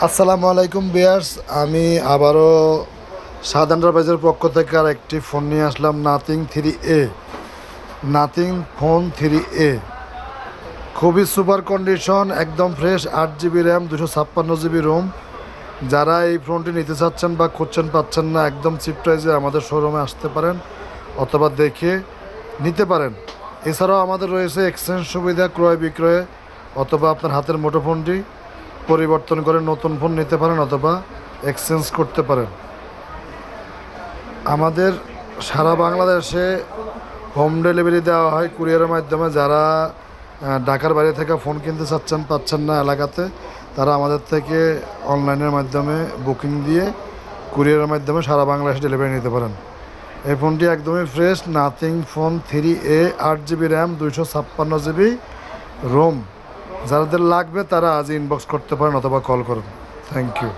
আসসালামু আলাইকুম বিয়ার্স। আমি আবারও সাদ এন্টারপ্রাইজের পক্ষ থেকে আর একটি ফোন নিয়ে আসলাম, নাথিং ফোন 3A। খুবই সুপার কন্ডিশন, একদম fresh, 8 GB RAM, 256 GB ROM. যারা এই ফোনটি নিতে চাচ্ছেন বা খুঁজছেন পাচ্ছেন না, একদম চিপ প্রাইসে আমাদের শোরুমে আসতে পারেন অথবা দেখে নিতে পারেন। এছাড়াও আমাদের রয়েছে এক্সচেঞ্জ সুবিধা, ক্রয় বিক্রয়ে, অথবা আপনার হাতের মুঠোফোনটি পরিবর্তন করে নতুন ফোন নিতে পারেন অথবা এক্সচেঞ্জ করতে পারেন। আমাদের সারা বাংলাদেশে হোম ডেলিভারি দেওয়া হয় কুরিয়ারের মাধ্যমে। যারা ঢাকার বাইরে থেকে ফোন কিনতে চাচ্ছেন পাচ্ছেন না এলাকাতে, তারা আমাদের থেকে অনলাইনের মাধ্যমে বুকিং দিয়ে কুরিয়ারের মাধ্যমে সারা বাংলাদেশে ডেলিভারি নিতে পারেন। এই ফোনটি একদমই fresh, nothing phone 3A, 8 GB RAM, 256 GB ROM. যাদের লাগবে তারা আজ ইনবক্স করতে পারেন অথবা কল করুন। Thank you.